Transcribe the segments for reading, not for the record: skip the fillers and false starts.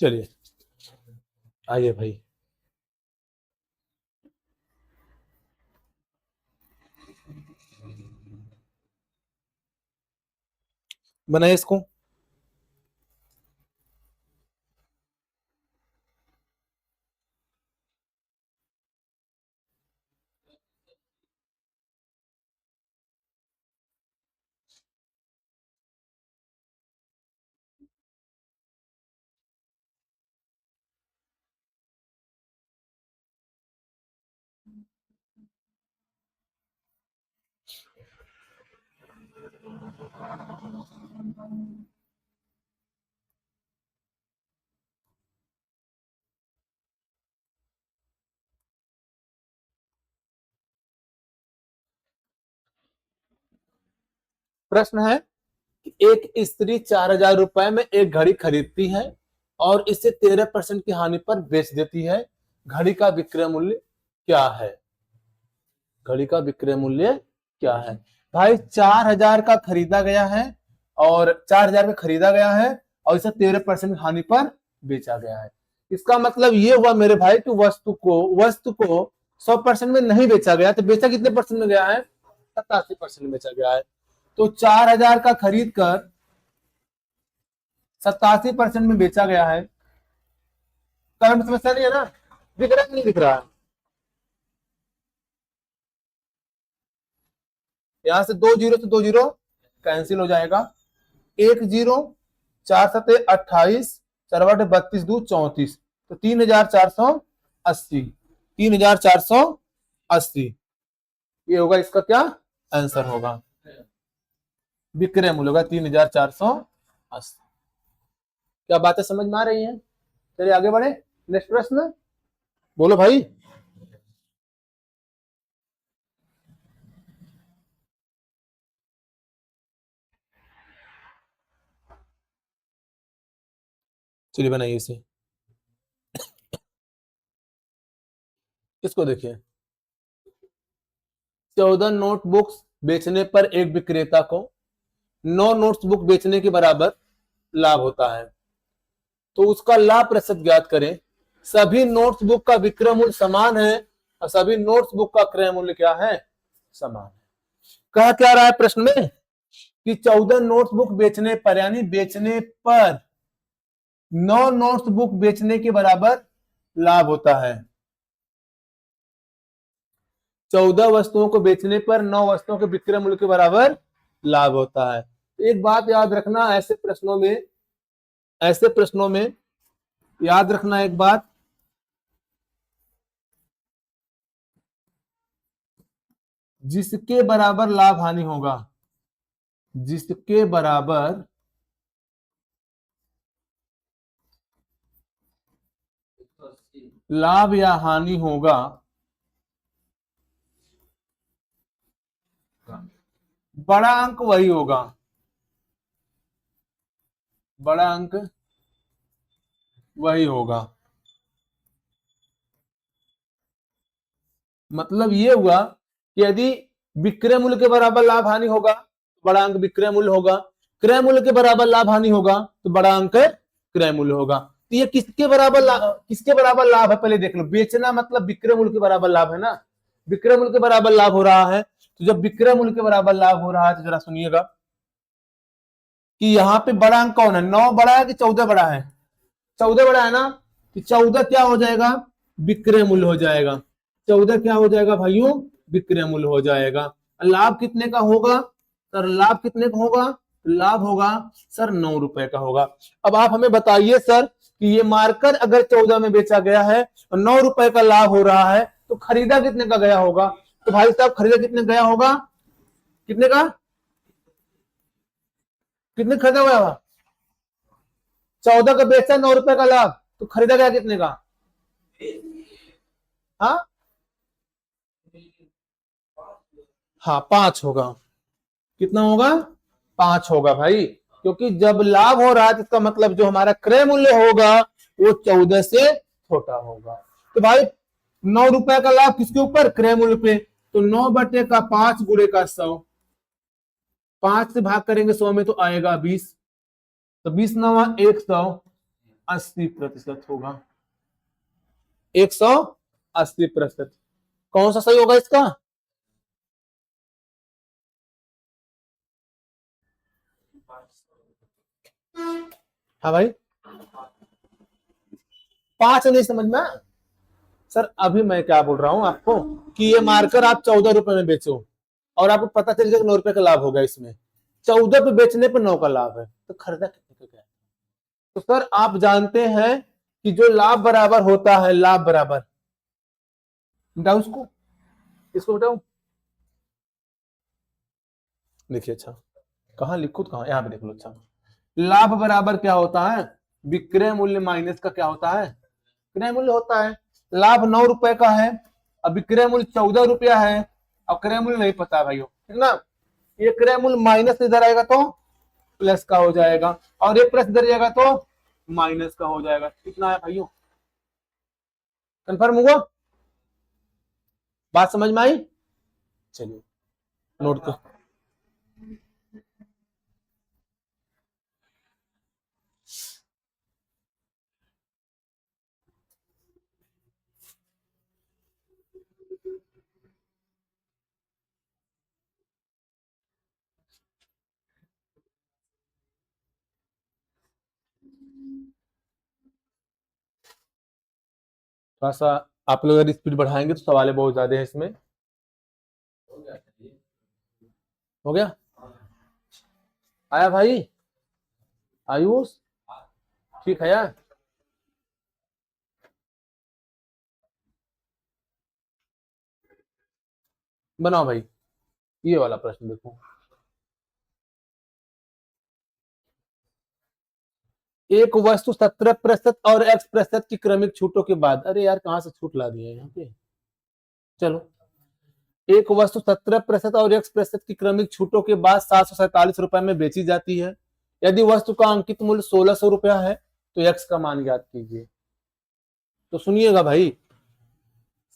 चलिए आइए भाई, बनाइए इसको। प्रश्न है कि एक स्त्री 4,000 रुपए में एक घड़ी खरीदती है और इसे 13% की हानि पर बेच देती है। घड़ी का विक्रय मूल्य क्या है? घड़ी का विक्रय मूल्य क्या है? भाई 4,000 का खरीदा गया है और 4,000 में खरीदा गया है और इसे 13% हानि पर बेचा गया है। इसका मतलब ये हुआ मेरे भाई कि वस्तु को 100% में नहीं बेचा गया, तो बेचा कितने परसेंट में गया है? 87% में बेचा गया है। तो 4,000 का खरीद कर 87% में बेचा गया है। कर्म समस्या नहीं है ना? दिख रहा है कि नहीं दिख रहा है? यहां से 2 जीरो कैंसिल हो जाएगा। 1 जीरो, 4×7 = 28, 4×32 = 34, तो 3,480। 3,480 ये होगा इसका क्या आंसर होगा? विक्रय मूल्य होगा 3,480। क्या बातें समझ में आ रही हैं? चलिए आगे बढ़े। नेक्स्ट प्रश्न बोलो भाई। चलिए बनाइए इसे। इसको देखिए, 14 नोटबुक्स बेचने पर एक विक्रेता को 9 नोटबुक बेचने के बराबर लाभ होता है, तो उसका लाभ प्रतिशत ज्ञात करें। सभी नोटबुक का विक्रय मूल्य समान है और सभी नोटबुक का क्रय मूल्य क्या है? समान है। कहा क्या रहा है प्रश्न में कि 14 नोटबुक बेचने पर, यानी बेचने पर 9 नोटबुक बेचने के बराबर लाभ होता है। 14 वस्तुओं को बेचने पर 9 वस्तुओं के विक्रय मूल्य के बराबर लाभ होता है। एक बात याद रखना, ऐसे प्रश्नों में याद रखना एक बात, जिसके बराबर लाभ हानि होगा, जिसके बराबर लाभ या हानि होगा, बड़ा अंक वही होगा। बड़ा अंक वही होगा। मतलब ये हुआ कि यदि विक्रय मूल्य के बराबर लाभ हानि होगा, बड़ा अंक विक्रय मूल्य होगा। क्रय मूल्य के बराबर लाभ हानि होगा तो बड़ा अंक क्रय मूल्य होगा। तो ये किसके बराबर लाभ है? पहले देख लो। बेचना मतलब विक्रय मूल्य के बराबर लाभ है ना। विक्रय मूल्य के बराबर लाभ हो रहा है, तो जब विक्रय मूल्य के बराबर लाभ हो रहा है तो जरा सुनिएगा कि यहाँ पे बड़ा अंक कौन है? 9 बड़ा है कि 14 बड़ा है? 14 बड़ा है ना। तो 14 क्या हो जाएगा? विक्रय मूल्य हो जाएगा। 14 क्या हो जाएगा भाइयों? विक्रय मूल्य हो जाएगा। लाभ कितने का होगा सर? लाभ कितने का होगा? लाभ होगा सर 9 रुपए का होगा। अब आप हमें बताइए सर कि ये मार्कर अगर 14 में बेचा गया है और 9 रुपए का लाभ हो रहा है, तो खरीदा कितने का गया होगा? तो भाई साहब खरीदा कितने गया होगा? कितने का? कितने खरीदा हुआ होगा? 14 का बेचा, 9 रुपए का लाभ, तो खरीदा गया कितने का? हाँ हाँ 5 होगा। कितना होगा? 5 होगा भाई, क्योंकि जब लाभ हो रहा है तो इसका मतलब जो हमारा क्रय मूल्य होगा वो 14 से छोटा होगा। तो भाई 9 रुपए का लाभ किसके ऊपर? क्रय मूल्य पे। तो 9/5 गुणे का 100, 5 से भाग करेंगे 100 में तो आएगा 20, तो 20×9 = 100। 80% होगा, 180%। कौन सा सही होगा इसका? हाँ भाई, 5 नहीं समझ में? सर अभी मैं क्या बोल रहा हूं आपको कि ये मार्कर आप 14 रुपए में बेचो और आपको पता चल गया 9 रुपए का लाभ होगा इसमें, 14 पे बेचने पे 9 का लाभ है, तो खरीदा कितने का क्या है? तो सर आप जानते हैं कि जो लाभ बराबर होता है, लाभ बराबर, बताओ उसको, इसको बताओ, देखिए। अच्छा कहाँ लिखो, कहाँ, यहाँ पे देख लो। अच्छा, लाभ बराबर क्या होता है? विक्रय मूल्य माइनस का क्या होता है? क्रय मूल्य होता है। लाभ 9 रुपए का है, अब विक्रय मूल्य 14 रुपया है, अब क्रय मूल्य नहीं पता है भाइयों, ठीक ना? ये क्रय मूल्य माइनस इधर आएगा तो प्लस का हो जाएगा, और ये प्लस इधर जाएगा तो माइनस का हो जाएगा। कितना है भाइयों? कंफर्म हुआ? बात समझ में आई? चलिए नोट कर। थोड़ा सा आप लोग अगर स्पीड बढ़ाएंगे तो सवाल बहुत ज्यादा है इसमें। हो गया? आया भाई? आयुष ठीक है यार? बनाओ भाई, ये वाला प्रश्न देखो। एक वस्तु 17% और X% की क्रमिक छूटों के बाद, अरे यार कहां से छूट ला दिया यहाँ पे? चलो, एक वस्तु 17% और X% की क्रमिक छूटों के बाद 747 रुपए में बेची जाती है। यदि वस्तु का अंकित मूल्य 1600 रुपया है तो X का मान ज्ञात कीजिए। तो सुनिएगा भाई,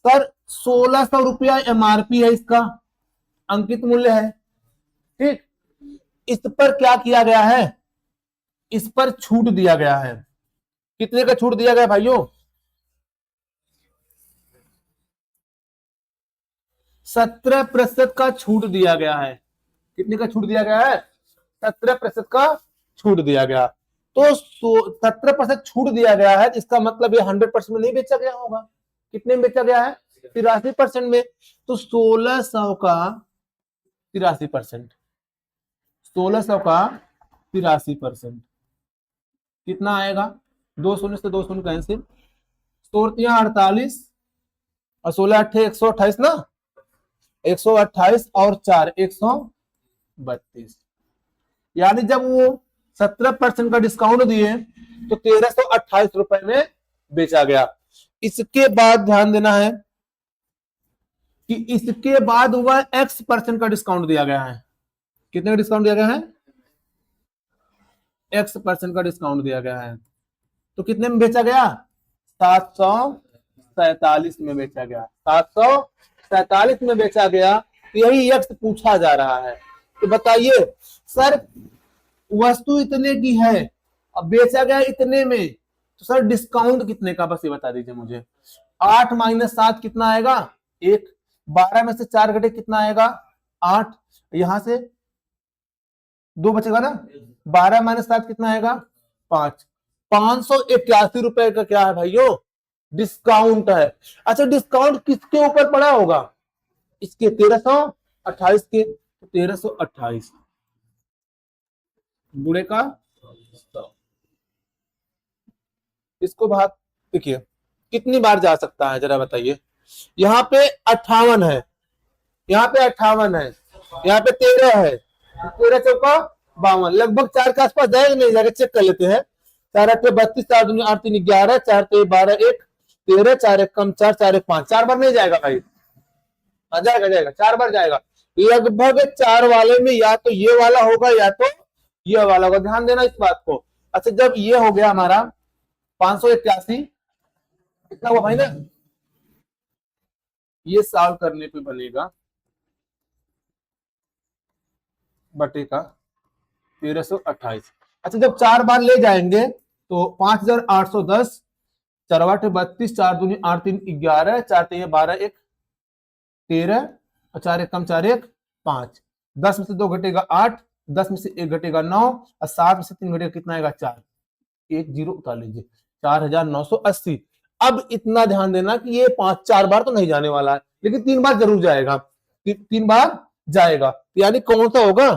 सर 1600 रुपया MRP है, इसका अंकित मूल्य है, ठीक। इस पर क्या किया गया है? इस पर छूट दिया गया है। कितने का छूट दिया गया भाइयों? 17% का छूट दिया गया है। कितने का छूट दिया गया है? 17% का छूट दिया गया। तो 17% छूट दिया गया है, इसका मतलब ये 100% में नहीं बेचा गया होगा। कितने में बेचा गया है? 83% में। तो 1600 का 83%, 1600 का 83% कितना आएगा? 2 शून्य से 2 शून्य कैंसिल, 48 और 16 अट्ठे 128 ना, 128 और 4 132। यानी जब वो 17% का डिस्काउंट दिए तो 1328 रुपए में बेचा गया। इसके बाद ध्यान देना है कि इसके बाद हुआ X% का डिस्काउंट दिया गया है। कितने का डिस्काउंट दिया गया है? X% का डिस्काउंट दिया गया है। तो कितने में बेचा गया? 747 में बेचा गया, 747 में बेचा गया। तो यही X पूछा जा रहा है। तो बताइए सर, वस्तु इतने की है, अब बेचा गया इतने में, तो सर डिस्काउंट कितने का, बस ये बता दीजिए मुझे। 8 माइनस 7 कितना आएगा? 1। 12 में से 4 घटे कितना आएगा? 8। यहां से 2 बचेगा ना, 12 माइनस 7 कितना आएगा? 5। 581 रुपए का क्या है भाइयों? डिस्काउंट है। अच्छा, डिस्काउंट किसके ऊपर पड़ा होगा? इसके 1328 के, 1328 बुढ़े का 100। इसको भाग, देखिए कितनी बार जा सकता है जरा बताइए। यहाँ पे 58 है, यहाँ पे 58 है, यहाँ पे 13 है, 13 चौका 52, लगभग 4 के आसपास जाएगा नहीं जाएगा, चेक कर लेते हैं। 4 8 32, 4 दूनी 8 3 11, 4 3 12 1 13, 4 1 कम 4, 4 1 5, 4 बार नहीं जाएगा भाई। जाएगा जाएगा, 4 बार जाएगा। लगभग 4 वाले में या तो ये वाला होगा या तो ये वाला होगा, ध्यान देना इस बात को। अच्छा, जब ये हो गया हमारा 581, कितना हुआ भाई ना? ये सॉल्व करने पे बनेगा बटे का 1328। अच्छा, जब 4 बार ले जाएंगे तो 5810, 4 32, 4 दूनी 8 3 11, 4 3 12, 1 13, और 4 1 कम 4 1 5, 10 में से 2 घटेगा 8, 10 में से 1 घटेगा 9, और 7 में से 3 घटेगा कितना आएगा 4, 1 0 उतार लीजिए 4980। अब इतना ध्यान देना कि ये 4 बार तो नहीं जाने वाला है, लेकिन 3 बार जरूर जाएगा, 3 बार जाएगा, यानी कौन सा होगा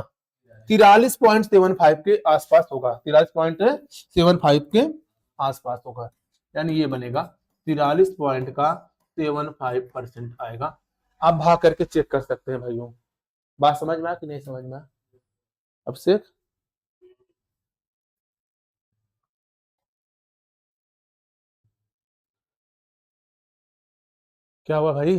43.75 के आसपास होगा, 43.75 के आसपास होगा, यानी ये बनेगा 43.75% आएगा। आप भाग करके चेक कर सकते हैं भाइयों। बात समझ में आया कि नहीं समझ में आया? अब से क्या हुआ भाई?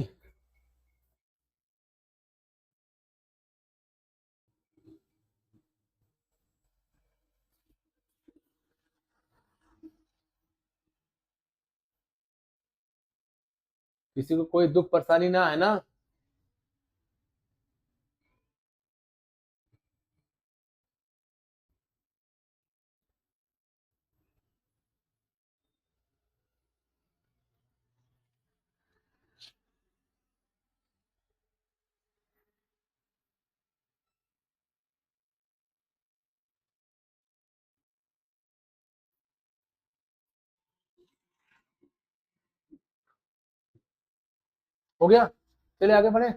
किसी को कोई दुख परेशानी ना है ना? हो गया, चलिए आगे बढ़े।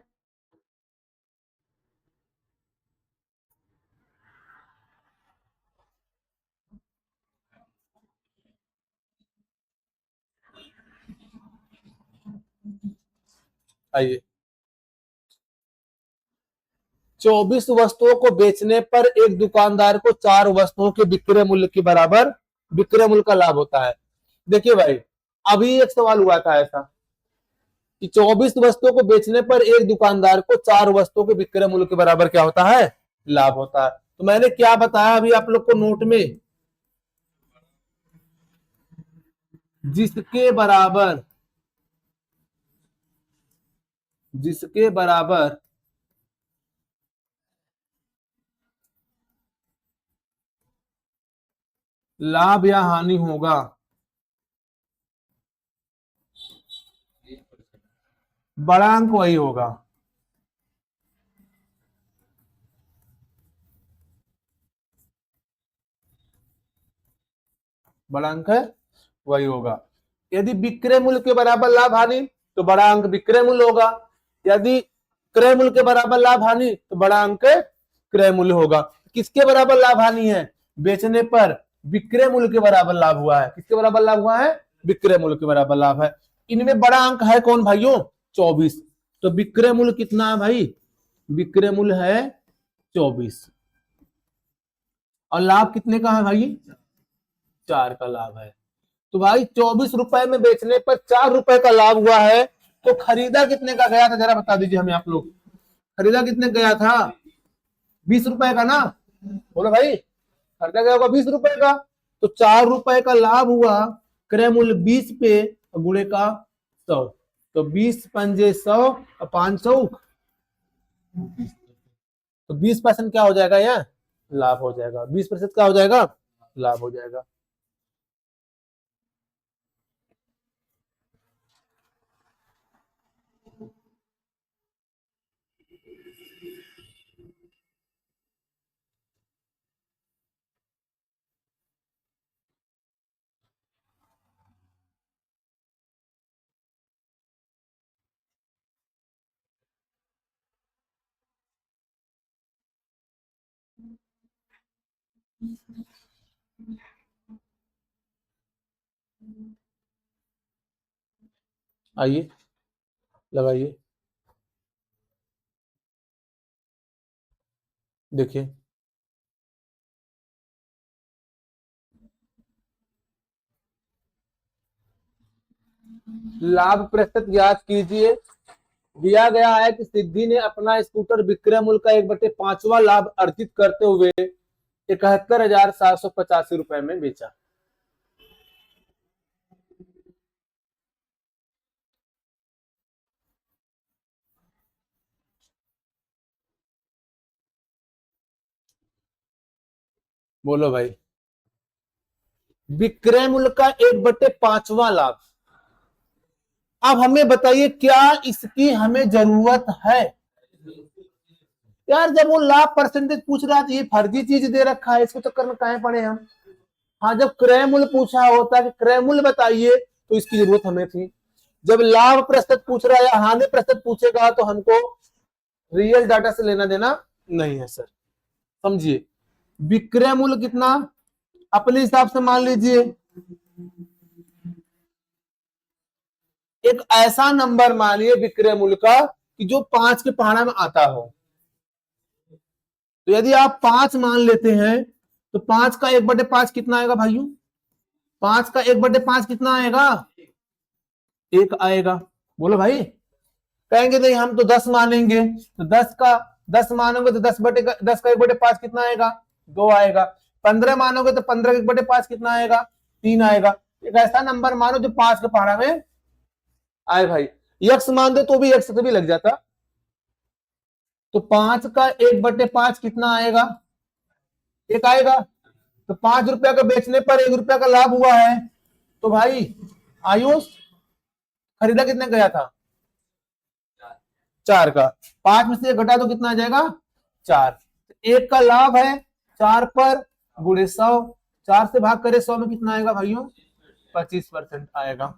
आइए, 24 वस्तुओं को बेचने पर एक दुकानदार को 4 वस्तुओं के विक्रय मूल्य के बराबर विक्रय मूल्य का लाभ होता है। देखिए भाई, अभी एक सवाल हुआ था ऐसा कि 24 वस्तुओं को बेचने पर एक दुकानदार को 4 वस्तुओं के विक्रय मूल्य के बराबर क्या होता है, लाभ होता है। तो मैंने क्या बताया अभी आप लोग को नोट में, जिसके बराबर जिसके बराबर लाभ या हानि होगा, बड़ा अंक वही होगा। बड़ा अंक है वही होगा। यदि विक्रय मूल्य के बराबर लाभ हानि तो बड़ा अंक विक्रय मूल्य होगा, यदि क्रय मूल्य के बराबर लाभ हानि तो बड़ा अंक क्रय मूल्य होगा। किसके बराबर लाभ हानि है? बेचने पर विक्रय मूल्य के बराबर लाभ हुआ है। किसके बराबर लाभ हुआ है? विक्रय मूल्य के बराबर लाभ है। इनमें बड़ा अंक है कौन भाइयों? 24। तो विक्रय मूल्य कितना है भाई? विक्रय मूल्य है 24, और लाभ कितने का है भाई? 4 का लाभ है। तो भाई 24 रुपए में बेचने पर 4 रुपए का लाभ हुआ है, तो खरीदा कितने का गया था जरा बता दीजिए हमें आप लोग। खरीदा कितने गया था? 20 रुपए का ना? बोलो भाई, खरीदा गया होगा 20 रुपए का। तो 4 रुपए का लाभ हुआ, क्रय मूल्य 20 पे गुणे का 100, तो 20 पंजे 100 और 500, तो 20% क्या हो जाएगा? यह लाभ हो जाएगा। 20% क्या हो जाएगा? लाभ हो जाएगा। आइए लगाइए, देखिए लाभ प्रतिशत ज्ञात कीजिए। दिया गया है कि सिद्धि ने अपना स्कूटर विक्रय मूल्य का 1/5वां लाभ अर्जित करते हुए 71,785 रुपए में बेचा। बोलो भाई, विक्रय मूल्य का 1/5वां लाभ। अब हमें बताइए क्या इसकी हमें जरूरत है? यार जब वो लाभ परसेंटेज पूछ रहा है तो ये फर्जी चीज दे रखा है, इसको चक्कर में काहे पड़े हम। हाँ जब क्रय मूल्य पूछा होता है कि क्रय मूल्य बताइए तो इसकी जरूरत हमें थी। जब लाभ प्रतिशत पूछ रहा है या हानि प्रतिशत पूछेगा तो हमको रियल डाटा से लेना देना नहीं है सर। समझिए विक्रय मूल्य कितना अपने हिसाब से मान लीजिए एक ऐसा नंबर मानिए विक्रय मूल्य का कि जो 5 के पहाड़ा में आता हो। तो यदि आप 5 मान लेते हैं तो 5 का 1/5 कितना आएगा भाइयों? 5 का 1/5 कितना आएगा? 1 आएगा। बोलो भाई। कहेंगे नहीं हम तो 10 मानेंगे, तो 10 मानोगे तो 10 का 1/5 कितना आएगा? 2 आएगा। 15 मानोगे तो 15 का 1/5 कितना आएगा? 3 आएगा। एक ऐसा नंबर मानो जो 5 के पहाड़ा में आए भाई। यक्स मान दो तो भी यक्स से भी लग जाता। तो 5 का 1/5 कितना आएगा? 1 आएगा। तो 5 रुपया का बेचने पर 1 रुपया का लाभ हुआ है। तो भाई आयुष खरीदा कितने गया था? 4 का। 5 में से 1 घटा तो कितना आ जाएगा? 4। 1 का लाभ है 4 पर गुणे 100। 4 से भाग करे 100 में कितना आएगा भाइयों? 25% आएगा।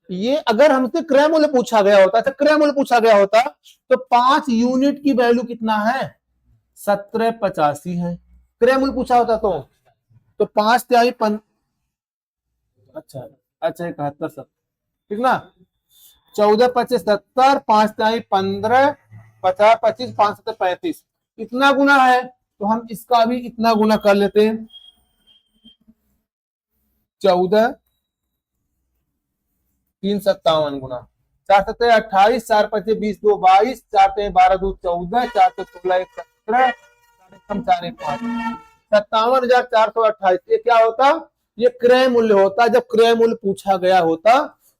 ये अगर हमसे क्रय मूल्य पूछा गया होता, तो क्रय मूल्य पूछा गया होता तो 5 यूनिट की वैल्यू कितना है? 1785 है। क्रय मूल्य पूछा होता तो 5 तिहाई अच्छा 71 सब ठीक ना। 14 25 70, 5 तिहाई 15, 50 25, 5 7 35, इतना गुना है तो हम इसका भी इतना गुना कर लेते हैं। 14 3 57 गुना 4 7 28, 4 5 20 2 22, 4 3 12 2 14, 4 4 16 1 17, 4 1 5 57,428। ये क्या होता? ये क्रय मूल्य होता। जब क्रय मूल्य पूछा गया होता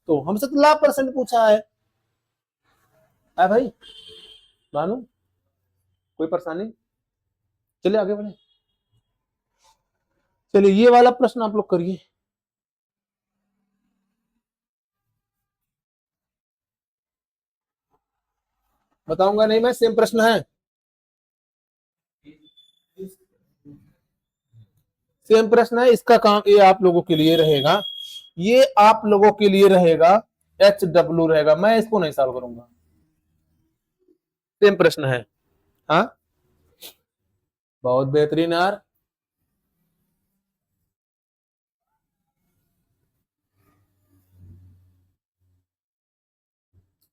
तो हमसे तो लाभ परसेंट पूछा है भाई। मानो कोई परेशानी? चलिए आगे बढ़े। चलिए ये वाला प्रश्न आप लोग करिए। बताऊंगा नहीं मैं, सेम प्रश्न है। सेम प्रश्न है। इसका काम ये आप लोगों के लिए रहेगा, ये आप लोगों के लिए रहेगा HW रहेगा। मैं इसको नहीं सॉल्व करूंगा। सेम प्रश्न है। हाँ बहुत बेहतरीन यार।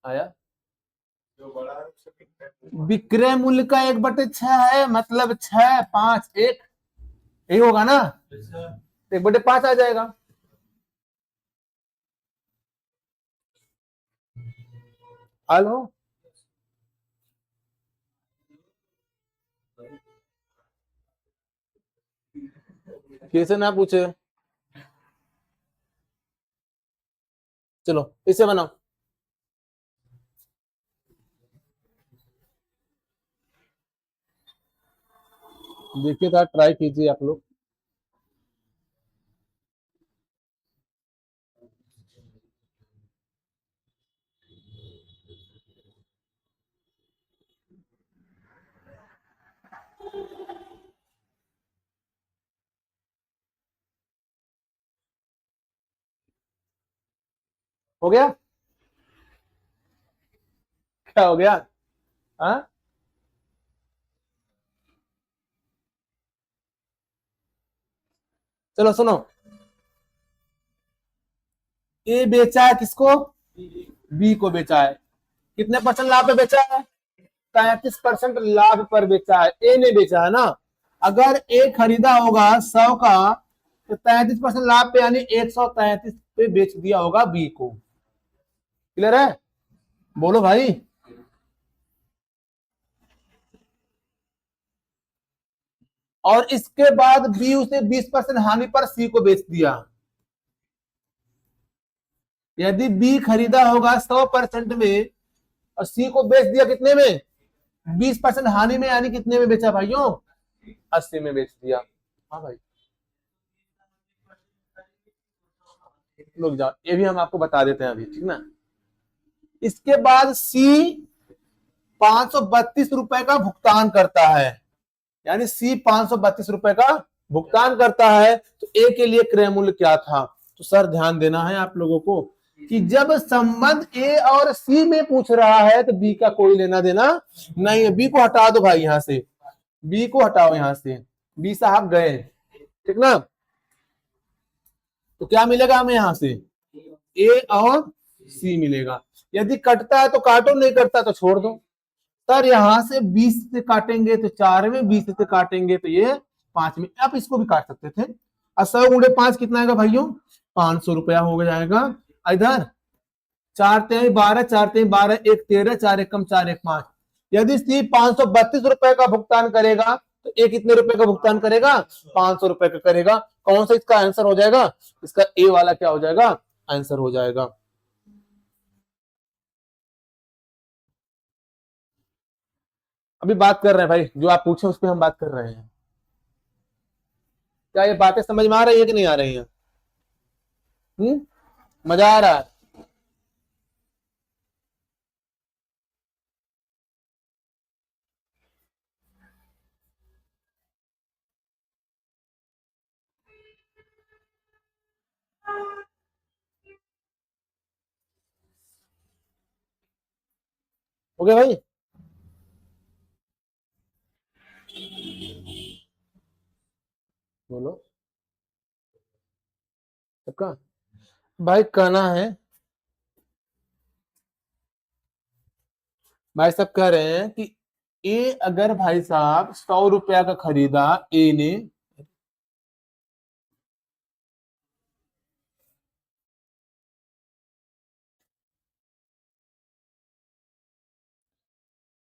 आया विक्रय मूल्य का 1/6 है, मतलब 6 5 1 यही होगा ना। 1/5 आ जाएगा। हेलो कैसे ना पूछे। चलो इसे बनाओ। देखिए था, ट्राई कीजिए आप लोग। हो गया? क्या हो गया? हाँ चलो सुनो। ए बेचा है किसको? बी को बेचा है। कितने परसेंट लाभ पे बेचा है? 33% लाभ पर बेचा है। ए ने बेचा है ना। अगर ए खरीदा होगा 100 का तो 33% लाभ पे यानी 133 पे बेच दिया होगा बी को। क्लियर है? बोलो भाई। और इसके बाद बी उसे 20% हानि पर सी को बेच दिया। यदि बी खरीदा होगा 100% में और सी को बेच दिया कितने में? 20% हानि में, यानी कितने में बेचा भाइयों? 80 में बेच दिया। हाँ भाई लोग जाओ, ये भी हम आपको बता देते हैं अभी, ठीक ना। इसके बाद सी 532 रुपए का भुगतान करता है, यानी सी 532 रुपए का भुगतान करता है। तो ए के लिए क्रय मूल्य क्या था? तो सर ध्यान देना है आप लोगों को कि जब संबंध ए और सी में पूछ रहा है तो बी का कोई लेना देना नहीं है। बी को हटा दो भाई, यहां से बी को हटाओ, यहां से बी साहब गए, ठीक ना। तो क्या मिलेगा हमें यहां से? ए और सी मिलेगा। यदि कटता है तो काटो, नहीं कटता तो छोड़ दो। सर यहां से 20 से काटेंगे तो 4 में, 20 से काटेंगे तो ये 5 में। आप इसको भी काट सकते थे। 100 × 5 कितना आएगा भाइयों? 500 रुपया हो जाएगा। इधर 4 × 12, 4 × 12 1 13, 4 × 1 4 1 5। यदि सी 532 रुपए का भुगतान करेगा तो ए कितने रुपए का भुगतान करेगा? 500 रुपए का करेगा। कौन सा इसका आंसर हो जाएगा? इसका ए वाला क्या हो जाएगा? आंसर हो जाएगा। अभी बात कर रहे हैं भाई, जो आप पूछे उस पर हम बात कर रहे हैं। क्या ये बातें समझ में आ रही है कि नहीं आ रही है? मजा आ रहा है? हो गया भाई? बोलो सबका। भाई कहना है, भाई साहब कह रहे हैं कि ए अगर भाई साहब 100 रुपया का खरीदा, ए ने,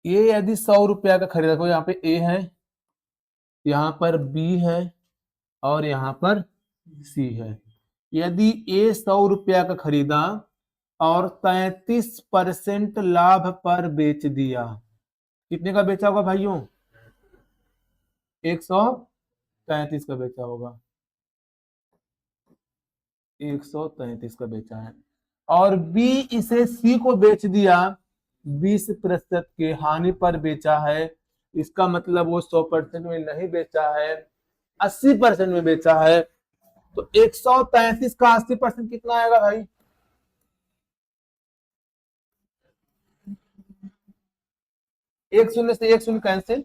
ये यदि 100 रुपया का खरीदा, को यहाँ पे ए है, यहाँ पर बी है और यहाँ पर सी है। यदि ए 100 रुपया का खरीदा और 33% लाभ पर बेच दिया, कितने का बेचा होगा भाइयों? 133 का बेचा होगा, 133 का बेचा है। और बी इसे सी को बेच दिया 20% के हानि पर बेचा है। इसका मतलब वो 100% में नहीं बेचा है, 80% में बेचा है। तो 133 का 80% कितना आएगा भाई? एक शून्य से एक शून्य कैंसिल,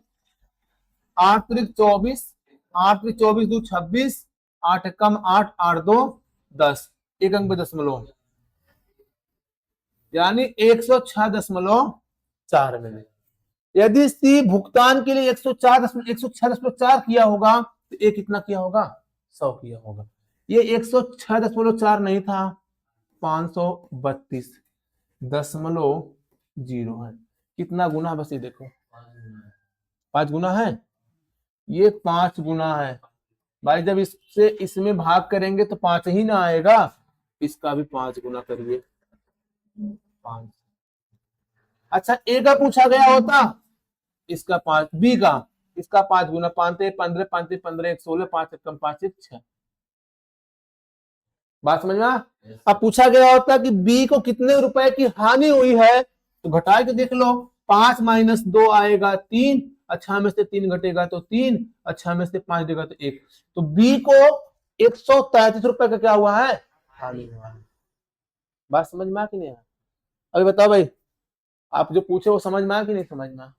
8 त्रिक 24, 8 त्रिक 24 दो 26, 8 कम 8, 8 2 10, एक अंक पे दशमलव, यानी 106.4 मिले। यदि सी भुगतान के लिए 106.4 किया होगा तो ए कितना किया होगा? 100 किया होगा। ये 106.4 नहीं था, 532.0 है। कितना गुना? बस ये देखो, 5 गुना है, ये 5 गुना है भाई। जब इससे इसमें भाग करेंगे तो 5 ही ना आएगा, इसका भी 5 गुना करिए, 5। अच्छा ए का पूछा गया होता, इसका 5, बी का, इसका 5 गुना, 5 15, 5 15 1 16, 5 कम 5 1 6। बात समझ में? अब पूछा गया होता कि बी को कितने रुपए की हानि हुई है, तो घटा के देख लो। 5 - 2 आएगा 3, अच्छा में से 3 घटेगा तो 3, अच्छा में से 5 देगा तो 1। तो बी को 133 रुपए का क्या हुआ है? हानि हुआ है। बात समझ में आ कि नहीं आया? अभी बताओ भाई, आप जो पूछे वो समझ में आया कि नहीं समझ में?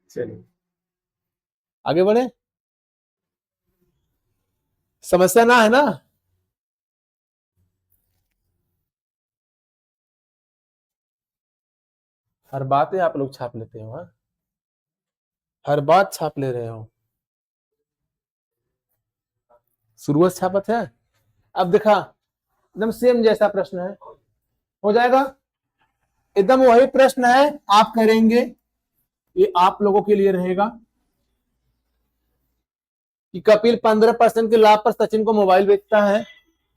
चलिए आगे बढ़े, समस्या ना है ना? हर बात है आप लोग छाप लेते हो, हाँ? हर बात छाप ले रहे हो। शुरुआत छापत है। अब देखा, एकदम सेम जैसा प्रश्न है, हो जाएगा। एकदम वही प्रश्न है, आप करेंगे, ये आप लोगों के लिए रहेगा कि कपिल 15% के लाभ पर सचिन को मोबाइल बेचता है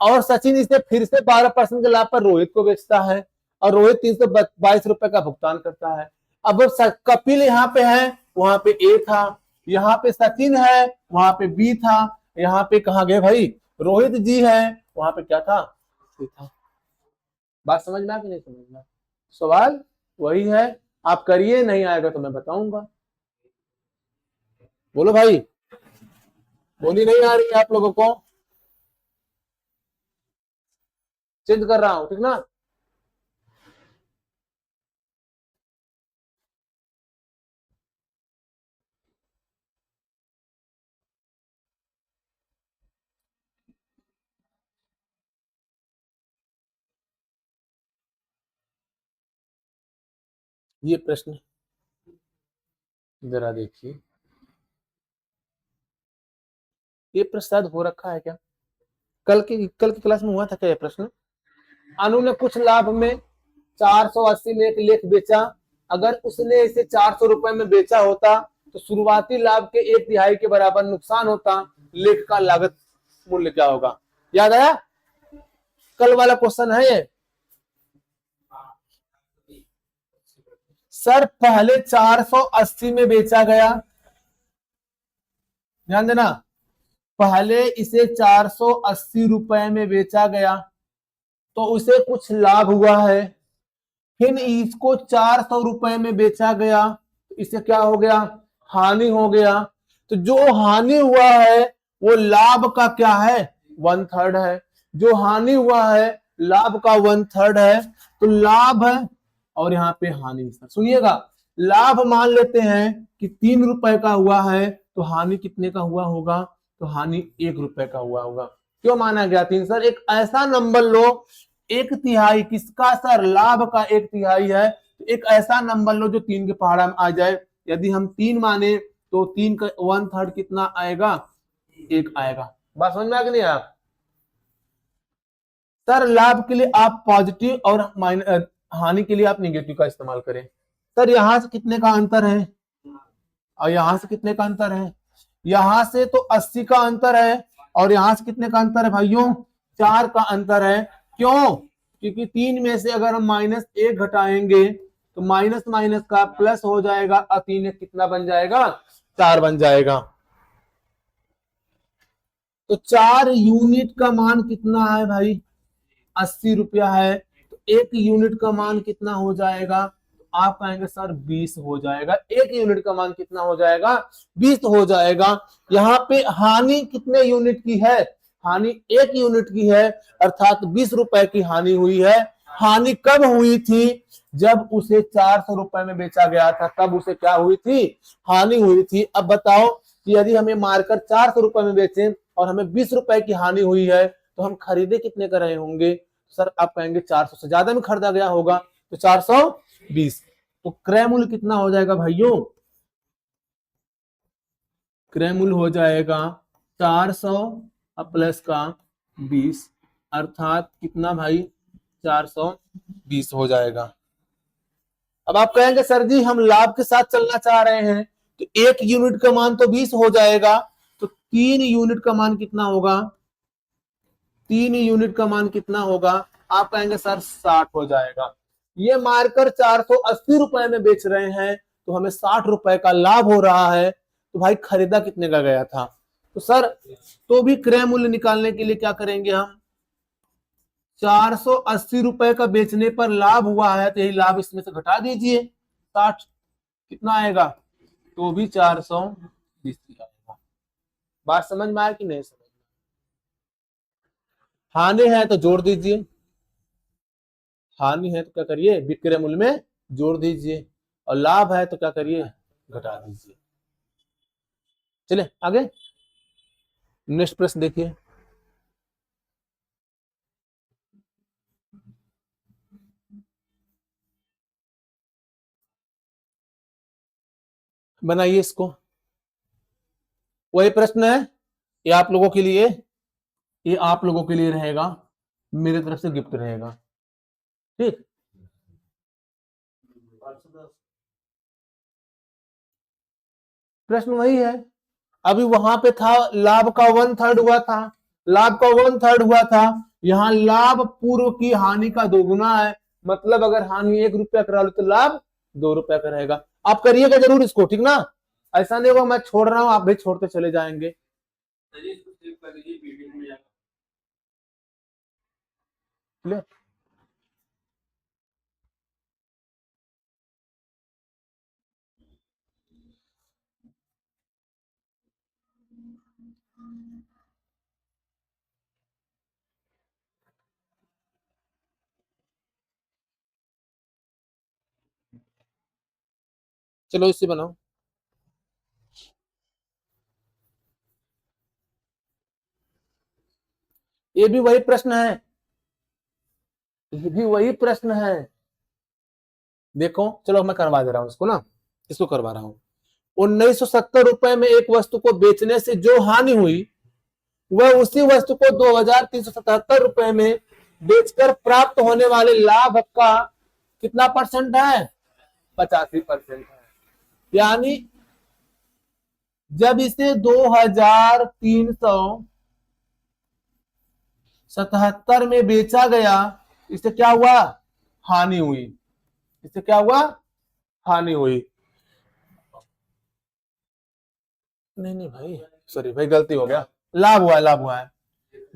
और सचिन इसे फिर से 12% के लाभ पर रोहित को बेचता है और रोहित 322 रुपए का भुगतान करता है। अब कपिल यहाँ पे है, वहां पे ए था, यहाँ पे सचिन है, वहां पे बी था, यहाँ पे कहा गए भाई रोहित जी है, वहां पे क्या था, सी था। बात समझ में आ कि नहीं समझ में? सवाल वही है, आप करिए, नहीं आएगा तो मैं बताऊंगा। बोलो भाई, बोली नहीं आ रही है आप लोगों को? चेंज कर रहा हूं, ठीक ना? ये प्रश्न जरा देखिए, ये प्रश्न शायद हो रखा है क्या, कल की क्लास में हुआ था क्या ये प्रश्न? अनु ने कुछ लाभ में 480 में एक लेख बेचा, अगर उसने इसे 400 रुपए में बेचा होता तो शुरुआती लाभ के 1/3 के बराबर नुकसान होता, लेख का लागत मूल्य क्या होगा? याद आया? कल वाला क्वेश्चन है ये। सर पहले 480 में बेचा गया, ध्यान देना, पहले इसे 480 रुपए में बेचा गया तो उसे कुछ लाभ हुआ है, फिर इसको 400 रुपए में बेचा गया तो इसे क्या हो गया, हानि हो गया। तो जो हानि हुआ है वो लाभ का क्या है, 1/3 है। जो हानि हुआ है लाभ का 1/3 है, तो लाभ है और यहाँ पे हानि। सुनिएगा, लाभ मान लेते हैं कि 3 रुपए का हुआ है, तो हानि कितने का हुआ होगा, तो हानि 1 रुपए का हुआ होगा। क्यों माना गया 3? सर एक ऐसा नंबर लो, 1/3 किसका सर, लाभ का 1/3 है, तो एक ऐसा नंबर लो जो 3 के पहाड़ा में आ जाए। यदि हम 3 माने तो 3 का 1/3 कितना आएगा, 1 आएगा। बात समझ में आ गई नहीं आप? सर लाभ के लिए आप पॉजिटिव और हानि के लिए आप निगेटिव का इस्तेमाल करें। सर यहां से कितने का अंतर है और यहां से कितने का अंतर है, यहां से तो 80 का अंतर है और यहां से कितने का अंतर है भाइयों, 4 का अंतर है। क्यों? क्योंकि 3 में से अगर हम -1 घटाएंगे तो माइनस माइनस का प्लस हो जाएगा और 3 कितना बन जाएगा, 4 बन जाएगा। तो 4 यूनिट का मान कितना है भाई, 80 रुपया है, तो 1 यूनिट का मान कितना हो जाएगा, आप कहेंगे सर 20 हो जाएगा। 1 यूनिट का मान कितना हो जाएगा, 20 हो जाएगा। यहाँ पे हानि कितने यूनिट की है, हानि 1 यूनिट की है, अर्थात 20 रुपए की हानि हुई है। हानि कब हुई थी, जब उसे 400 रुपए में बेचा गया था, तब उसे क्या हुई थी, हानि हुई थी। अब बताओ कि यदि हमें मारकर 400 रुपए में बेचे और हमें 20 रुपए की हानि हुई है, तो हम खरीदे कितने का रहे होंगे? सर आप कहेंगे 400 से ज्यादा में खरीदा गया होगा, तो 420। तो क्रय मूल्य कितना हो जाएगा भाइयों, क्रय मूल्य हो जाएगा 400 प्लस का 20, अर्थात कितना भाई, 420 हो जाएगा। अब आप कहेंगे सर जी हम लाभ के साथ चलना चाह रहे हैं, तो 1 यूनिट का मान तो 20 हो जाएगा, तो 3 यूनिट का मान कितना होगा, 3 यूनिट का मान कितना होगा, आप कहेंगे सर 60 हो जाएगा। ये मार्कर 480 रुपए में बेच रहे हैं, तो हमें 60 रुपए का लाभ हो रहा है, तो भाई खरीदा कितने का गया था? तो सर तो भी क्रय मूल्य निकालने के लिए क्या करेंगे हम, 480 रुपए का बेचने पर लाभ हुआ है, तो यही लाभ इसमें से घटा दीजिए, 60 कितना आएगा, तो भी 420 आएगा। बात समझ में आया कि नहीं समझ में? हानि है तो जोड़ दीजिए, हानि है तो क्या करिए, विक्रय मूल्य में जोड़ दीजिए, और लाभ है तो क्या करिए, घटा दीजिए। चलिए आगे, नेक्स्ट प्रश्न देखिए। बनाइए इसको, वही प्रश्न है, ये आप लोगों के लिए, ये आप लोगों के लिए रहेगा, मेरी तरफ से गिफ्ट रहेगा, ठीक। प्रश्न वही है, अभी वहां पे था लाभ का 1/3 हुआ था, लाभ का 1/3 हुआ था, यहाँ लाभ पूर्व की हानि का 2 गुना है, मतलब अगर हानि 1 रुपया करा लो तो लाभ 2 रुपया का रहेगा। आप करिएगा जरूर इसको, ठीक ना, ऐसा नहीं होगा मैं छोड़ रहा हूं आप भी छोड़ते चले जाएंगे। ले। चलो इसे बनाओ। ये भी वही प्रश्न है, ये भी वही प्रश्न है। देखो चलो मैं करवा दे रहा हूं इसको ना, इसको करवा रहा हूं। 1970 रुपए में एक वस्तु को बेचने से जो हानि हुई वह उसी वस्तु को 2377 रुपए में बेचकर प्राप्त होने वाले लाभ का कितना परसेंट है? 85% है। यानी जब इसे 2377 में बेचा गया, इससे क्या हुआ? हानि हुई। इससे क्या हुआ? हानि हुई। नहीं नहीं भाई, सॉरी भाई गलती हो गया, लाभ हुआ है, लाभ हुआ है।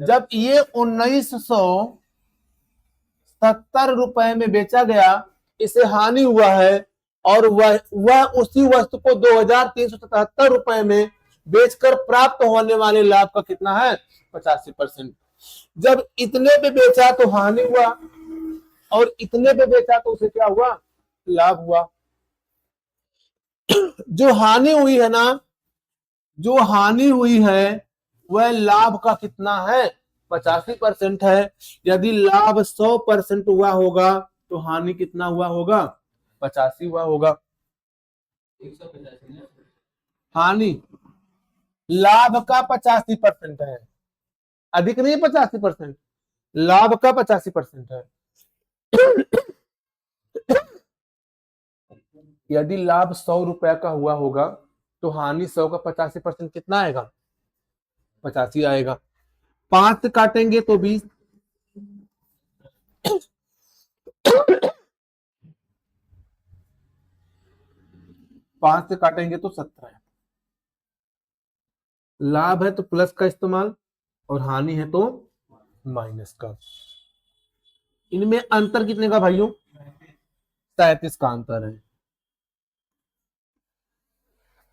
जब ये 1970 रुपए में बेचा गया, इसे हानि हुआ है, और वह उसी वस्तु को 2377 रुपए में बेचकर प्राप्त होने वाले लाभ का कितना है? 85%। जब इतने पे बेचा तो हानि हुआ, और इतने पे बेचा तो उसे क्या हुआ? लाभ हुआ। जो हानि हुई है ना, जो हानि हुई है वह लाभ का कितना है? 85% है। यदि लाभ 100% हुआ होगा तो हानि कितना हुआ होगा? 85 हुआ होगा। हानि लाभ का 85% है, अधिक नहीं 85%, लाभ का 85% है। यदि लाभ 100 रुपया का हुआ होगा तो हानि 100 का 85% कितना आएगा? 85 आएगा। 5 से काटेंगे तो 20, 5 से काटेंगे तो 17। लाभ है तो प्लस का इस्तेमाल, और हानि है तो माइनस का। इनमें अंतर कितने का भाइयों? 37 का अंतर है।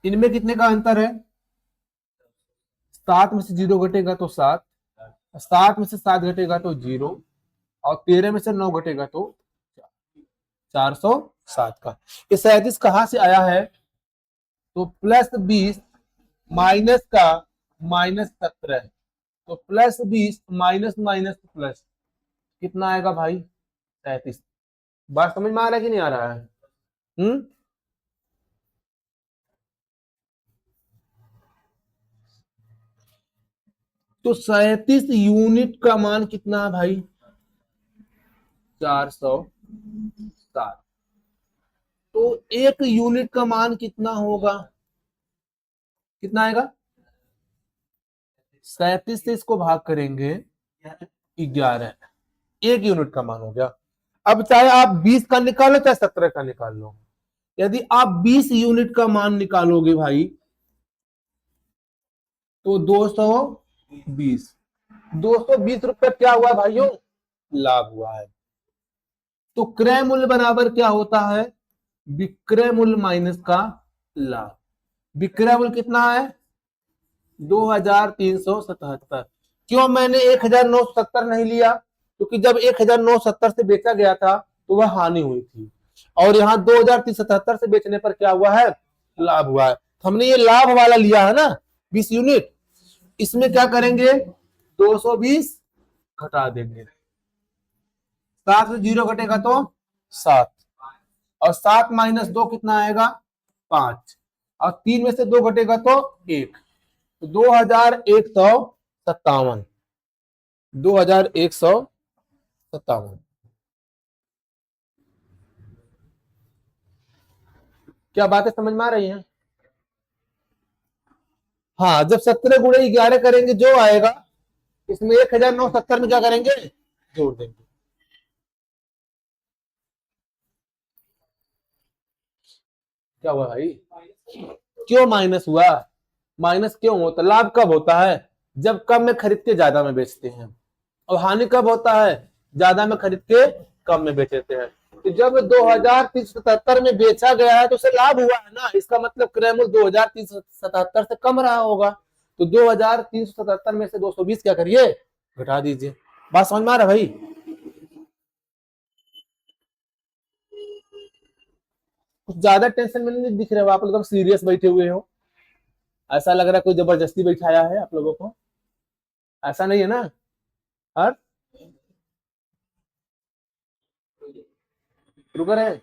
इनमें कितने का अंतर है? 7 में से 0 घटेगा तो 7, 7 में से 7 घटेगा तो 0, और 13 में से 9 घटेगा तो 407 का। ये 37 कहां से आया है? तो +20 माइनस का -17, तो +20 माइनस माइनस प्लस कितना आएगा भाई? 37। बात समझ में आ रहा है कि नहीं आ रहा है? तो 37 यूनिट का मान कितना है भाई? 407। तो 1 यूनिट का मान कितना होगा? कितना आएगा? 37 से इसको भाग करेंगे 11, 1 यूनिट का मान हो गया। अब चाहे आप 20 का निकालो चाहे 17 का निकाल लो, यदि आप 20 यूनिट का मान निकालोगे भाई तो 220, 220 रुपए क्या हुआ भाइयों? लाभ हुआ है। तो क्रय मूल्य बराबर क्या होता है? विक्रय मूल्य माइनस का लाभ। विक्रय मूल्य कितना है? 2377। क्यों मैंने 1970 नहीं लिया? क्योंकि जब 1970 से बेचा गया था तो वह हानि हुई थी, और यहाँ 2377 से बेचने पर क्या हुआ है? लाभ हुआ है। हमने ये लाभ वाला लिया है ना, 20 यूनिट। इसमें क्या करेंगे? 220 घटा देंगे। 7 से 0 घटेगा तो 7, और 7 माइनस 2 कितना आएगा? 5, और 3 में से 2 घटेगा तो 1, तो 2157, 2157। क्या बातें समझ में आ रही हैं? हाँ, जब 17 गुणे 11 करेंगे जो आएगा, इसमें 1970 में क्या करेंगे? जोड़ देंगे। क्या हुआ भाई? क्यों माइनस हुआ? माइनस क्यों होता? लाभ कब होता है? जब कम में खरीद के ज्यादा में बेचते हैं। और हानि कब होता है? ज्यादा में खरीद के कम में बेच देते हैं। तो जब 2377 में बेचा गया है तो उसे लाभ हुआ है ना, इसका मतलब क्रय मूल्य 2377 से कम रहा होगा। तो 2377 में से 220 क्या करिए, घटा दीजिए। बात समझ में आ रहा भाई? कुछ ज्यादा टेंशन में नहीं दिख रहे हो आप लोग, एकदम सीरियस बैठे हुए हो। ऐसा लग रहा है कोई जबरदस्ती बैठाया है आप लोगों को। ऐसा नहीं है ना? और रुक रहे,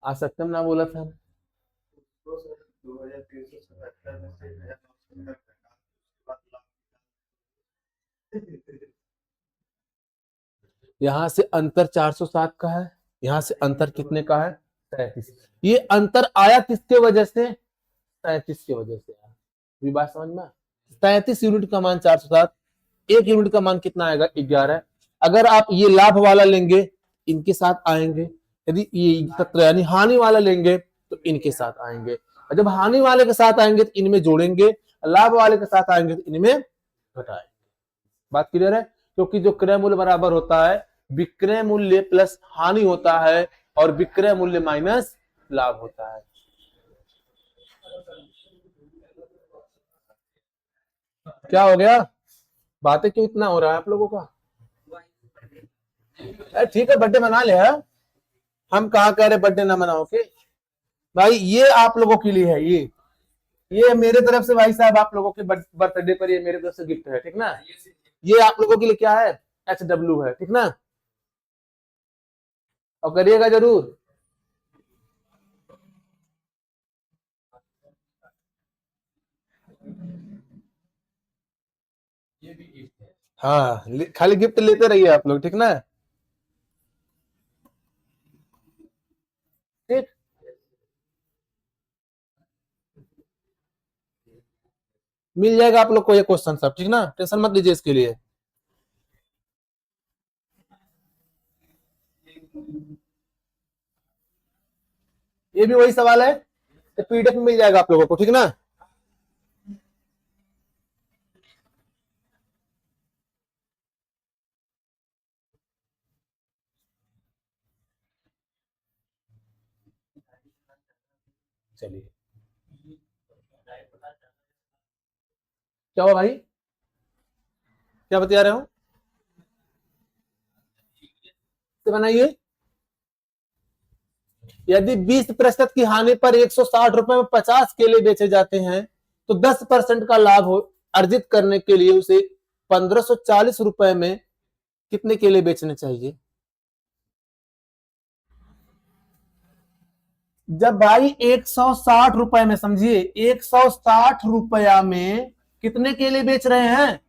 आज सत्यम ना बोला था। यहां से अंतर 407 का है, यहां से अंतर कितने का है? 37। ये अंतर आया किसके वजह से? 37 की वजह से आया। ये बात समझ में? 37 यूनिट का मान 407, एक यूनिट का मान कितना आएगा? 11। अगर आप ये लाभ वाला लेंगे इनके साथ आएंगे, यदि ये तत्व यानी हानि वाला लेंगे तो इनके साथ आएंगे। और जब हानि वाले के साथ आएंगे तो इनमें जोड़ेंगे, लाभ वाले के साथ आएंगे तो इनमें घटाएंगे। बात क्लियर है? क्योंकि जो क्रय मूल्य बराबर होता है विक्रय मूल्य प्लस हानि होता है, और विक्रय मूल्य माइनस लाभ होता है। क्या हो गया? बातें क्यों इतना हो रहा है आप लोगों का? ठीक है, बर्थडे मना ले है? हम कहा कह रहे बर्थडे ना मनाओ के भाई, ये आप लोगों के लिए है। ये मेरे तरफ से भाई साहब आप लोगों के बर्थडे पर ये मेरे तरफ से गिफ्ट है, ठीक ना? ये आप लोगों के लिए क्या है? HW है, ठीक ना? और करिएगा जरूर। हाँ, खाली गिफ्ट लेते रहिए आप लोग, ठीक ना? ठीक। मिल जाएगा आप लोग को ये क्वेश्चन सब, ठीक ना? टेंशन मत लीजिए इसके लिए। ये भी वही सवाल है, तो PDF में मिल जाएगा आप लोगों को, ठीक ना? चलिए, क्या हुआ भाई? क्या बता रहे हो? तो बनाइए। यदि 20% की हानि पर 160 रुपए में 50 केले बेचे जाते हैं तो 10% का लाभ अर्जित करने के लिए उसे 1540 रुपए में कितने केले बेचने चाहिए? जब भाई 160 रुपए में, समझिए 160 रुपया में कितने केले बेच रहे हैं?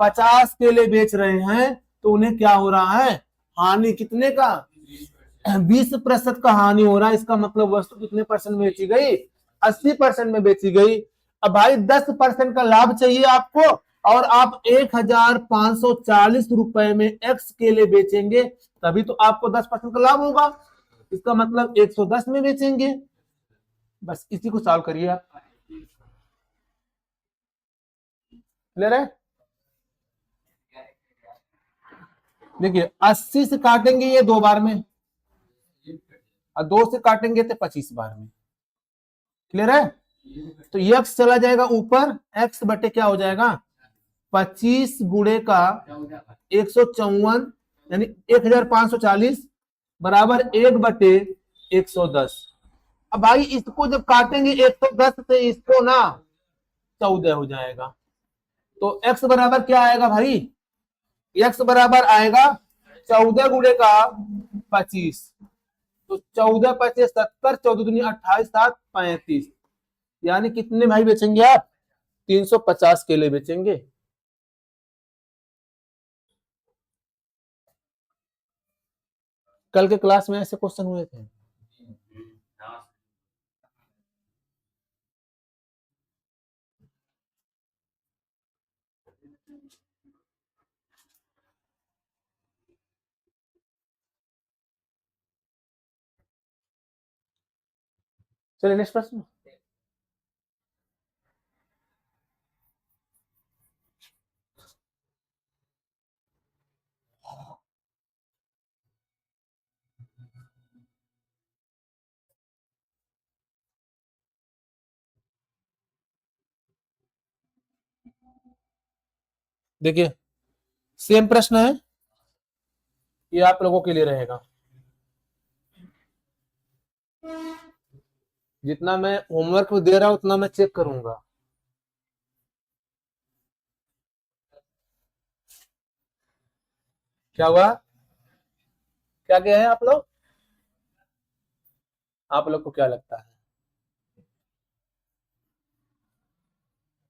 50 केले बेच रहे हैं, तो उन्हें क्या हो रहा है? हानि कितने का? 20% का हानि हो रहा है। इसका मतलब वस्तु कितने परसेंट में बेची गई? 80% में बेची गई। अब भाई 10% का लाभ चाहिए आपको, और आप 1540 रुपए में एक्स केले बेचेंगे, तभी तो आपको 10% का लाभ होगा। इसका मतलब 110 में बेचेंगे। बस इसी को सॉल्व करिए आप। क्लियर है? देखिए 80 से काटेंगे ये 2 बार में, और 2 से काटेंगे तो 25 बार में। क्लियर है? तो एक्स चला जाएगा ऊपर, एक्स बटे क्या हो जाएगा? 25 गुणे का 154, यानी 1540 बराबर 1/110। अब भाई इसको जब काटेंगे 110 से इसको ना, 14 हो जाएगा। तो एक्स बराबर क्या आएगा भाई? एक्स बराबर आएगा 14 गुणे का 25। तो 14×5 = 70, 14×2 = 28, 7 35। यानी कितने भाई बेचेंगे आप? 350 केले बेचेंगे। कल के क्लास में ऐसे क्वेश्चन हुए थे। चलिए नेक्स्ट प्रश्न। देखिए सेम प्रश्न है, ये आप लोगों के लिए रहेगा। जितना मैं होमवर्क दे रहा हूं उतना मैं चेक करूंगा। क्या हुआ, क्या गया है आप लोग को क्या लगता है?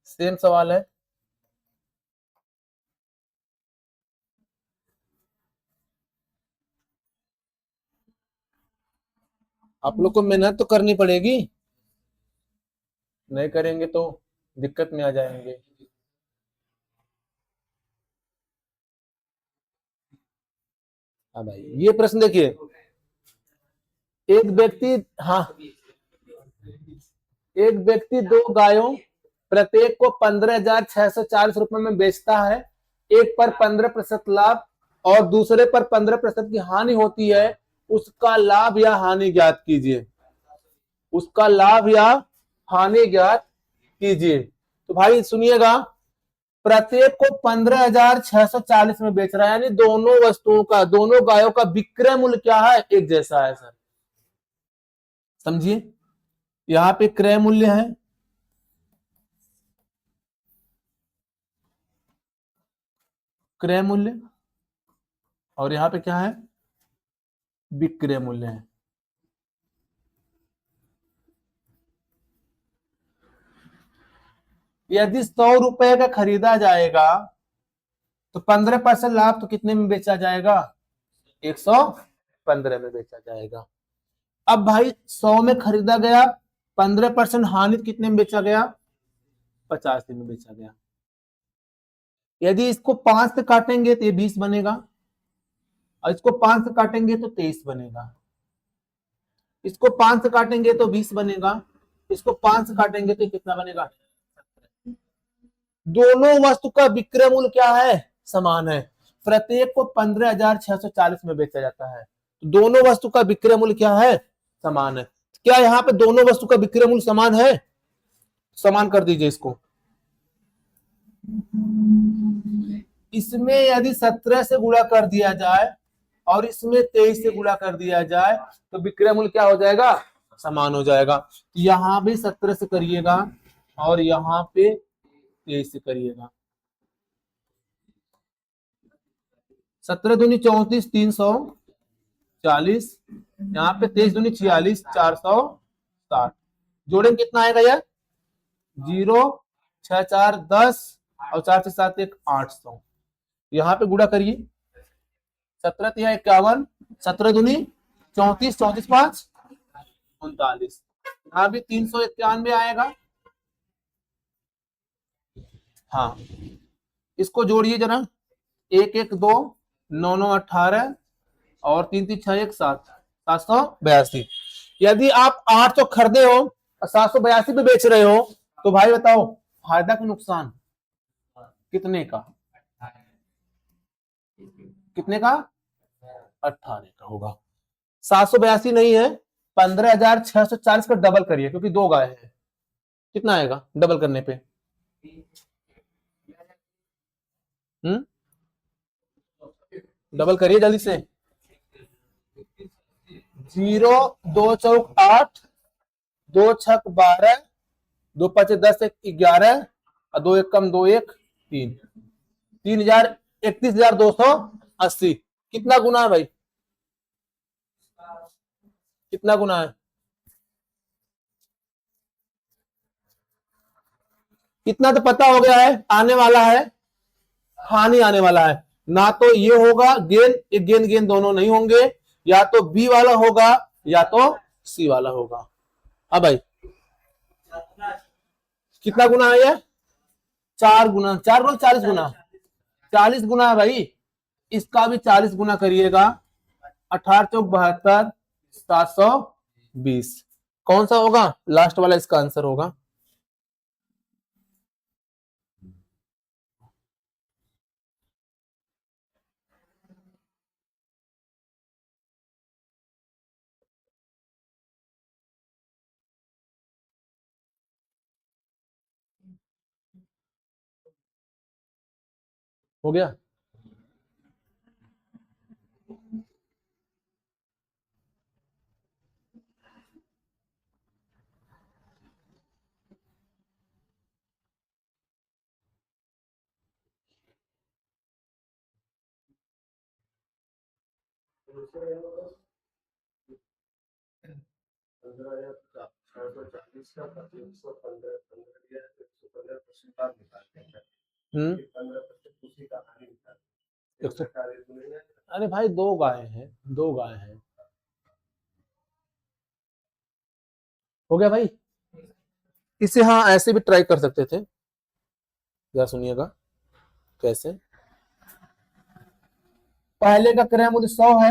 सेम सवाल है। आप लोग को मेहनत तो करनी पड़ेगी, नहीं करेंगे तो दिक्कत में आ जाएंगे। हाँ भाई, ये प्रश्न देखिए, एक व्यक्ति, हाँ, एक व्यक्ति दो गायों प्रत्येक को 15,640 रुपए में बेचता है। एक पर 15% लाभ और दूसरे पर 15% की हानि होती है। उसका लाभ या हानि ज्ञात कीजिए। उसका लाभ या हानि ज्ञात कीजिए। तो भाई सुनिएगा, प्रत्येक को 15,640 में बेच रहा है, यानी दोनों वस्तुओं का, दोनों गायों का विक्रय मूल्य क्या है, एक जैसा है सर। समझिए, यहां पे क्रय मूल्य है, क्रय मूल्य, और यहां पे क्या है, विक्रय मूल्य है। यदि 100 रुपए का खरीदा जाएगा तो 15% लाभ तो कितने में बेचा जाएगा, 115 में बेचा जाएगा। अब भाई 100 में खरीदा गया, 15% हानि कितने में बेचा गया, 85 में बेचा गया। यदि इसको 5 से काटेंगे तो ये 20 बनेगा, और इसको 5 से काटेंगे तो 23 बनेगा। इसको 5 से काटेंगे तो 20 बनेगा, इसको 5 से काटेंगे तो कितना बनेगा। दोनों वस्तु का विक्रय मूल्य क्या है, समान है। प्रत्येक को 15,640 में बेचा जाता है, तो दोनों वस्तु का विक्रय मूल्य क्या है, समान है। क्या यहाँ पे दोनों वस्तु का विक्रय मूल्य समान है, समान कर दीजिए इसको। इसमें यदि 17 से गुणा कर दिया जाए और इसमें 23 से गुणा कर दिया जाए तो विक्रय मूल्य क्या हो जाएगा, समान हो जाएगा। यहां भी 17 से करिएगा और यहां पे 23 से करिएगा। 17 दूनी 34, 340, यहाँ पे 23 दूनी 46, 460। जोड़ेंगे कितना आएगा यार, 0, 6 4 10 और 4 से 7 1 800। यहाँ पे गुणा करिए, 17 तिया 51, 17 दूनी 34, 34 5 39। यहाँ भी 391 आएगा। हाँ, इसको जोड़िए जरा, 1 1 2 9 9 18 और 3 3 6 1 7, 782। यदि आप 800 खरीदे हो और 782 पे बेच रहे हो तो भाई बताओ फायदा कि नुकसान, कितने का, कितने का, 18 का होगा। 782 नहीं है, 15,640 का डबल करिए क्योंकि दो गाय है। कितना आएगा डबल करने पे, डबल करिए जल्दी से। 0 2 चौक 8, 2 छक 12, 2 5 10 1 11 और 2 1 कम 2 1 3, 31,280। कितना गुना है भाई, कितना गुना है, कितना तो पता हो गया है, आने वाला है, हानि आने वाला है। ना तो ये होगा गेन, एक गेन गेन दोनों नहीं होंगे, या तो बी वाला होगा या तो सी वाला होगा। अब भाई कितना गुना है ये, 4 गुना, 4 गुना 40 गुना, 40 गुना है भाई। इसका भी 40 गुना करिएगा, 18 चौक 72, 720। कौन सा होगा? लास्ट वाला इसका आंसर होगा। हो गया? हम्म। 100। अरे भाई दो गाय हैं, दो गाय हैं। हो गया भाई? इसे हाँ ऐसे भी ट्राई कर सकते थे। क्या सुनिएगा कैसे। पहले का क्रय मूल्य 100 है,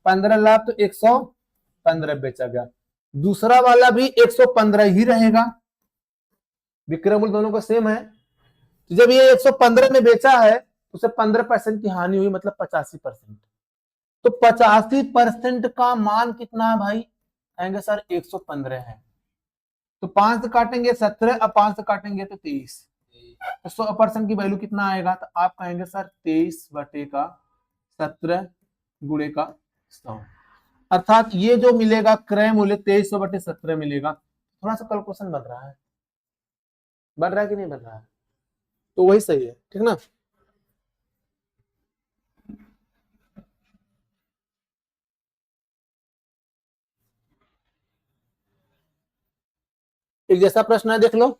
15 लाख तो 115 बेचा गया। दूसरा वाला भी 115 ही रहेगा, विक्रय मूल्य दोनों का सेम है। तो जब ये 115 में बेचा है तो उसे 15% की हानि हुई, मतलब 85%। तो 85% का मान कितना है भाई? कहेंगे सर 115 है। तो 5 से काटेंगे 17, अब 5 से काटेंगे तो 23। तो 100% की वैल्यू कितना आएगा? तो आप कहेंगे सर 23 बटे का 17 गुणे का 100। अर्थात ये जो मिलेगा क्रय मूल्य 2300 बटे 17 मिलेगा। थोड़ा सा कैलकुलेशन बन रहा है, बन रहा है कि नहीं बन रहा है? तो वही सही है, ठीक ना। एक जैसा प्रश्न है, देख लो।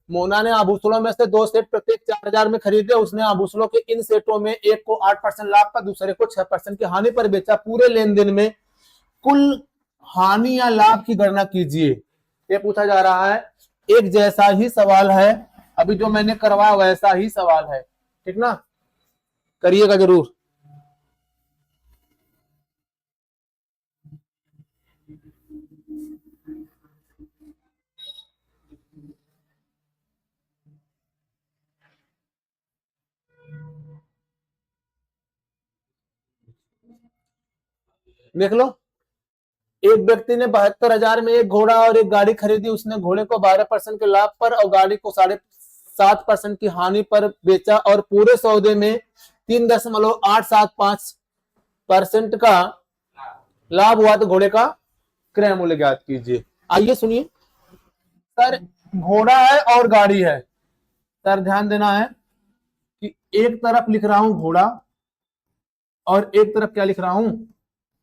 मोना ने आभूषणों में से 2 सेट प्रत्येक 4000 में खरीदे। उसने आभूषणों के इन सेटों में एक को 8% लाभ पर, दूसरे को 6% की हानि पर बेचा। पूरे लेन देन में कुल हानि या लाभ की गणना कीजिए। ये पूछा जा रहा है। एक जैसा ही सवाल है, अभी जो मैंने करवाया वैसा ही सवाल है, ठीक ना। करिएगा जरूर। देख लो, एक व्यक्ति ने 72,000 में एक घोड़ा और एक गाड़ी खरीदी। उसने घोड़े को 12% के लाभ पर और गाड़ी को 7.5% की हानि पर बेचा और पूरे सौदे में 3.875% का लाभ हुआ। तो घोड़े का क्रय मूल्य ज्ञात कीजिए। आइए सुनिए सर, घोड़ा है और गाड़ी है। सर ध्यान देना है कि एक तरफ लिख रहा हूं घोड़ा और एक तरफ क्या लिख रहा हूं?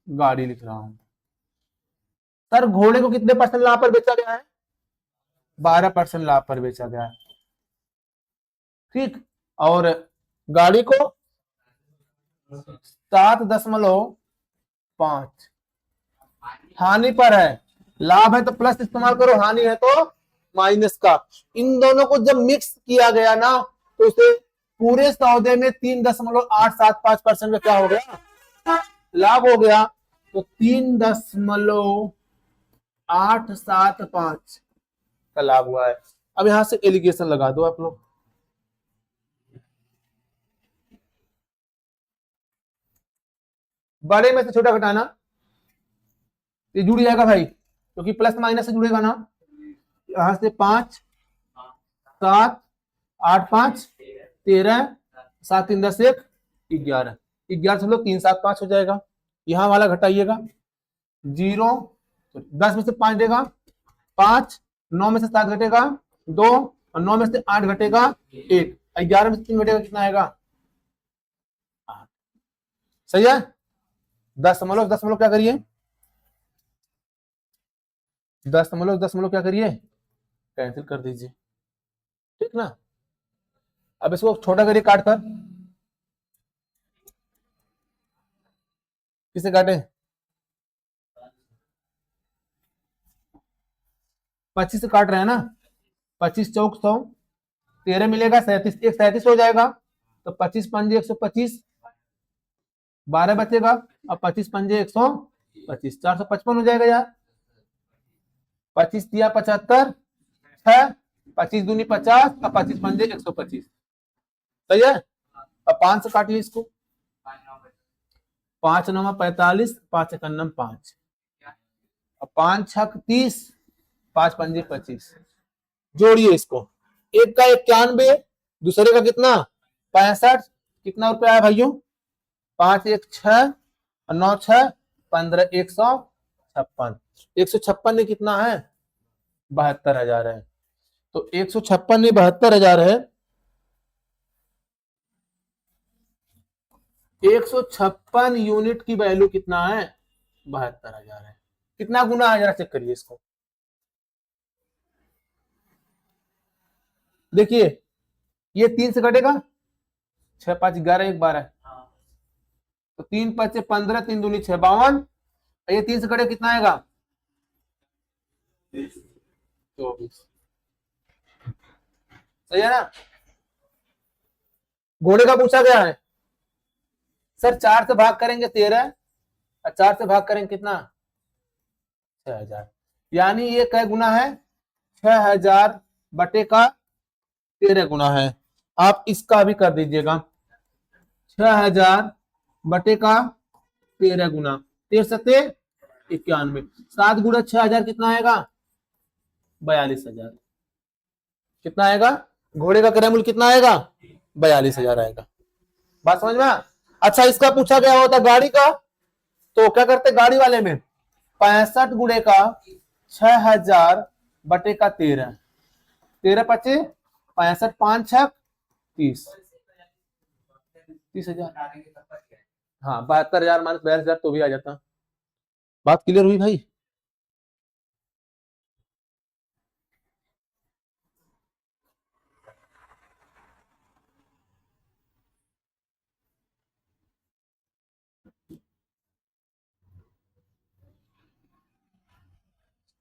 गाड़ी लिख रहा हूं। सर घोड़े को कितने परसेंट लाभ पर बेचा गया है? 12% लाभ पर बेचा गया है, ठीक। और गाड़ी को 7.5 हानि पर है। लाभ है तो प्लस इस्तेमाल करो, हानि है तो माइनस का। इन दोनों को जब मिक्स किया गया ना तो उसे पूरे सौदे में 3.875% का क्या हो गया? लाभ हो गया। तो 3.875 का लाभ हुआ है। अब यहां से एलिगेशन लगा दो आप लोग। बड़े में से छोटा घटाना, ये जुड़ जाएगा भाई, क्योंकि प्लस माइनस से जुड़ेगा ना। यहां से 5, 7, 8, 5, 13, 7, 3, 10, 1, 11। 11 से लोग 3, 7, 5 हो जाएगा। यहां वाला घटाइएगा, 0, 10 में से 5 देगा 5, 9 में से 7 घटेगा 2, और 9 में से 8 घटेगा 1, 11 में से 3 घटेगा, कितना आएगा? 8। सही है। दशमलव दशमलव क्या करिए? दशमलव दशमलव क्या करिए? कैंसिल कर दीजिए, ठीक ना। अब इसको छोटा करिए काट कर। किसे काटे? 25 से काट रहे हैं ना। 25 चौक 100, 13 मिलेगा 37, एक 37 हो जाएगा। तो 25 पंजे 125, 12 बचेगा। अब 25 पंजे 125, 455 हो जाएगा यार। 25 दिया 75, 6, 25 दूनी 50 और 25 पंजे 125। सही है। अब 5 से काटिए इसको, 5 9 45, 5 1 5, और 5 6 30, 5 पंजे 25। जोड़िए इसको, एक का 91, दूसरे का कितना 65, कितना रुपया है भाइयों, 5 1 6 और 9 6 15, 156। 156 में कितना है, 72,000 है। तो 156 में 72,000 है, 156 यूनिट की वैल्यू कितना है, 72,000 है। कितना गुना है जरा चेक करिए इसको। देखिए ये 3 से कटेगा, 6 5 11 1 12, तो 3 5 15, 3 दूनी 6 52, ये 3 से कटे कितना आएगा, 24। सही है ना। घोड़े का पूछा गया है सर, 4 से भाग करेंगे 13 और 4 से भाग करेंगे कितना, 6,000। यानी ये क्या गुना है, 6,000 बटे का 13 गुना है। आप इसका भी कर दीजिएगा, 6,000 बटे का 13 गुना, 13 सत्ते 91, 7 गुना 6,000 कितना आएगा, 42,000। कितना आएगा, घोड़े का क्रय मूल्य कितना आएगा, 42,000 आएगा। बात समझ में। अच्छा इसका पूछा गया होता गाड़ी का, तो क्या करते गाड़ी वाले में, 65 गुणे का 6,000 बटे का 13, 13 पचे 65, 5 6 30, 30,000। हाँ 72,000 माइनस 42,000 तो भी आ जाता। बात क्लियर हुई भाई।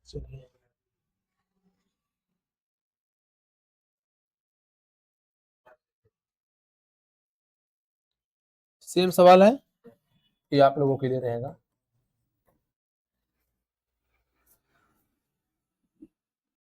चलिए सेम सवाल है, ये आप लोगों के लिए रहेगा।